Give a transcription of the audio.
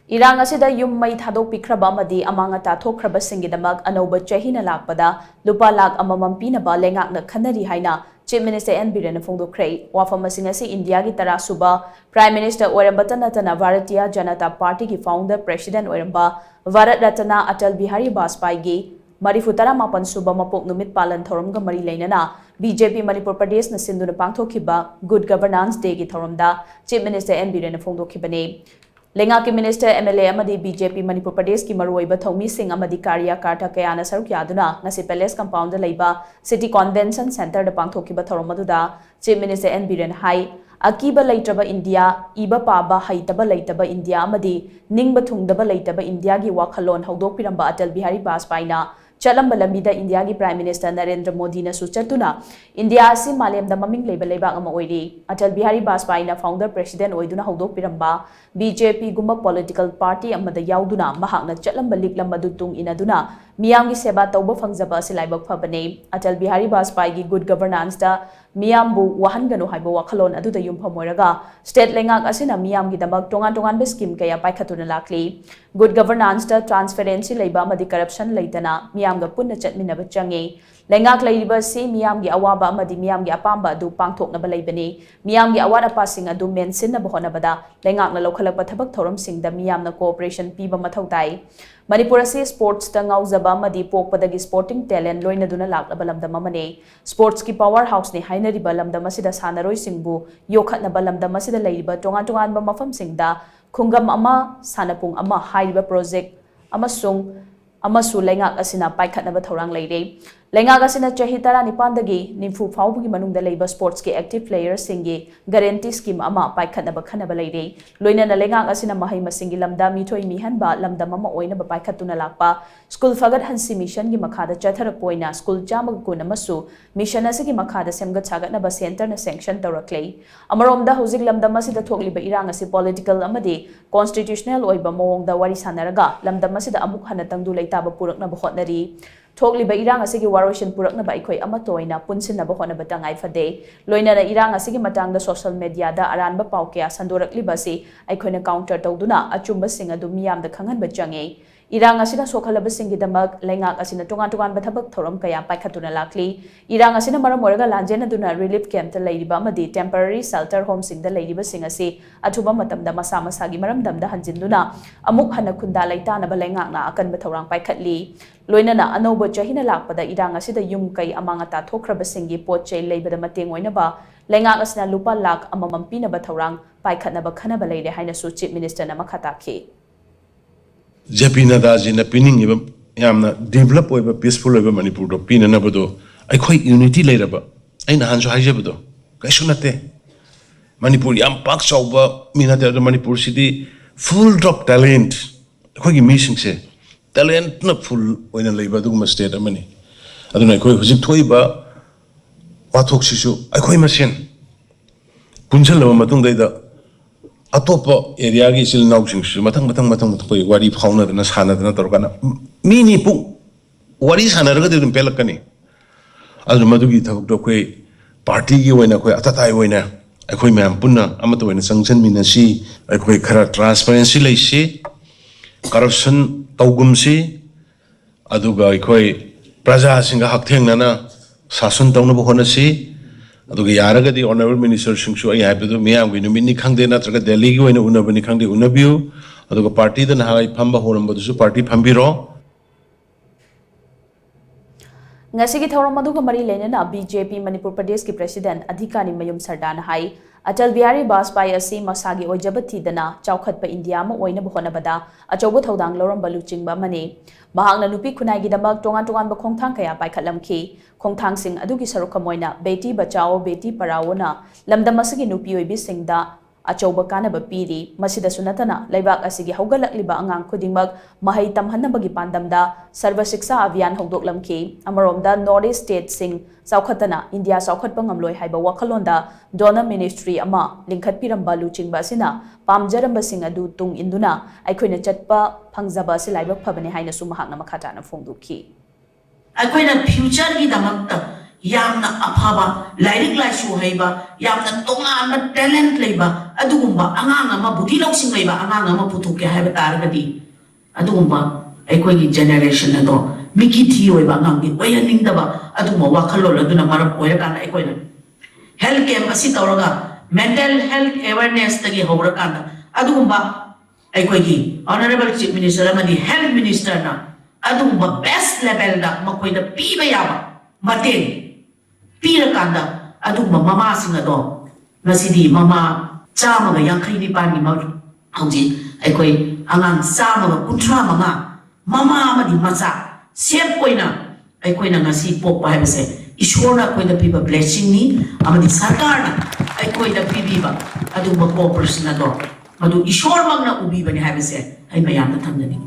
Irang Asida Mei Thadokpikhraba amadi Amang Thokkhraba Singgidamak ANOUBA CHAHI na LAKPADA Lupa Lakh Amamam Pinaba LEINGAK Khannari HAINA Chief Minister BIREN PHONGDOKKHRE Wafam asing asi India ki tara suba Prime Minister Oiramba Natana Bharatiya Janata Party ki founder President Oiramba Bharat Ratna Atal Bihari Vajpayee gi Marifutara Mapan suba mapok numit palan thoramga mari leinana BJP Manipur Pradesh na sinduna pangthokhiba Good Governance Day ki thoramda Chief Minister BIREN phongdokhibane LEINGAK Minister MLA AMADI BJP Manipur Pradesh ki maruoiba thomi sing AMADI Karya Karta Kayana saruk yaduna ngasi Palace Compound da leiba City Convention Center da pangthokhiba thoram aduda Chief Minister BIREN hai akiba leitraba India iba paba haitaba leitaba India amadi ningba thungdaba leitaba India gi wakhalon hawdokpiramba Atal Bihari Vajpayee na Chalamba lambida India ki Prime Minister Narendra Modi na suchatuna India asi malemda maming leiba leibak ama oiri Atal Bihari Vajpayee na founder president oiduna hawdokpiramba BJP gumba political party amada yauduna mahakna chalamba liklamba dutung inaduna miyam gi seba tawba fangjaba silaibak phabane Atal Bihari Vajpayee gi good governance da miyambu wahanganu haiba wakhalon aduda yumphamoiraga state LEINGAK asina miyam gi damak tongan be scheme kaya paikhatuna lakli good governance da transparency leiba amadi corruption leitana miyam ga punna chatminaba changi LEINGAK leiba si miyam gi awaba amadi miyam gi apamba adu pangthoknaba leibani miyam gi awada pasing adu mensin na bahonabada LEINGAK na lokhalakpa thabak thoram singda miyam na cooperation piba mathau tai Manipur asi sports ta ngauzaba amadi pokpadagi sporting talent loina duna laklaba lamdam amane sports ki power house ni hainariba lamdam asida sanaroi singbu yokhatnaba lamdam asida leiba tongan ba mafam singda khungam ama sanapung ama haiba project amasu LEINGAK asina paikhatnaba thorang leire LEINGAK asina chahi tara nipandagi nimfu phawbugi manungda leiba sports ki active players singi guarantee scheme ama paikhatnaba khanaba leire loina na LEINGAK asina mahai masingi lamda mithoi mihanba lamdam ama oina ba paikhatuna lakpa school fagat hansi mission gi makhada chatharak poina school chamag kun amasu mission asigi makhada semgat sagatnaba center na sanction tawraklei amaromda hojik lamdam asida thokliba irang asi political amadi constitutional oiba mawongda wari sanaraga lamdam asida amuk hana tangdu leitaba purakna ba hotnari Thokkliba irang asigi waroshin purakna ba ikhoi amatoina punsinna ba hona batangai fade loina na irang asigi matangda social media da aranba paukya sandorakliba si aikhoina counter tawduna achumba singa du miyam da khangan ba change Irang asina sokhalaba Singgidamak LEINGAK asina tongan ba thabak thoram kaya paikhatuna lakli irang asina maram oraga lanjena duna relief camp ta leiriba amadi temporary shelter home singda leiriba singasi athuba matamda masa masagi maram damda hanjinduna amuk hana khunda laitana ba LEINGAK na akan ba thorang paikhatli loina na ANOUBA CHAHI na lakpada irang asida kai Amang Thokkhraba singi potchei leibada mateng oina ba LEINGAK asina Lupa Lakh Amamam Pinaba thorang paikhatna ba khanaba leire haina su chief minister na makhataki Japina Dazina pinning yamna develop over peaceful over Manipur to pin anabado. I quite unity later, but I know Hanso Hajabado. Kashunate Manipur yam parks over Minata the Manipur city full drop talent. Quite missing say talent not full when a labor do state of money. I don't know, was it Toiba what talks you? I quite machine Punjala Matung Deda. Atopo area gi sil nauk sing su matang poi wari phauna na sana na torkana mini pu wari sana ra ga de pelakani adu madu gi thak do khoi party gi oina khoi atatai oina akhoi myam punna amato oina sanction minasi akhoi khara transparency leisi corruption tawgum si adu ga akhoi praja singa haktheng na sasun tawna bo honasi Aduga Yaragadi Honorable Minister Shingshu I have to me, I'm going to mini Kangde Natraka Delhi when Unabani Kangde Unabu, Aduga party than Hai Pamba Horambasu party Pambiro. Ngasigi Thoramaduga Mari Lenana BJP Manipur Pradesh ki President Adhikani Mayum Sardan Hai Atal Bihari Vajpayee asi masagi ojabati dana chaukhatpa India ma oina bahona bada achobo thodang loram baluchingba mani mahangna nupi khunai gi damak tongan ba khongthang kaya paikhatlamki khongthang sing adugi saruka moina beti bachao beti parao na lamdam asigi nupi oibi singda achoba kana ba piri masida sunatana laibak asigi haugalakliba angang khudingmak mahai tamhanna bagi pandamda sarva shiksha abhiyan hongdoklamki amaromda North State sing Saukhatana India Saukhatpa ngamloi haiba wakhalonda Donor Ministry ama lingkhat piramba luchingba sina pamjaramba singa du tung induna aikhoina chatpa phangjaba silaibak phabane haina sumahakna makhata na phongdukhi aikhoina future gi damakta yamna aphaba lairik laisu haiba yamna tonga talent leiba adugumba angang ama buddhi lausing leiba angang ama puthukya haiba taragadi adugumba aikoi gi generation ado miki thi oiba angang gi oyaningdaba adugumba wakhalol aduna maram oyakana aikoi na health camp asi tawraga mental health awareness tagi howrakanda adugumba aikoi gi honorable chief minister amadi health minister na adugumba best level da makoi da piba yaba mateng pira kanda adugumba mama singa do nasidi mama chama ga yankhai ni pani ma hauji aikoi angang sama ga kunthra manga mama amadi macha sep koina aikoi na ngasi pok pai base ishora koi da piba blessing ni amadi sarkar na aikoi da pibiba adugumba cooperation na do madu ishor magna ubi bani habise ai mayam na thamdani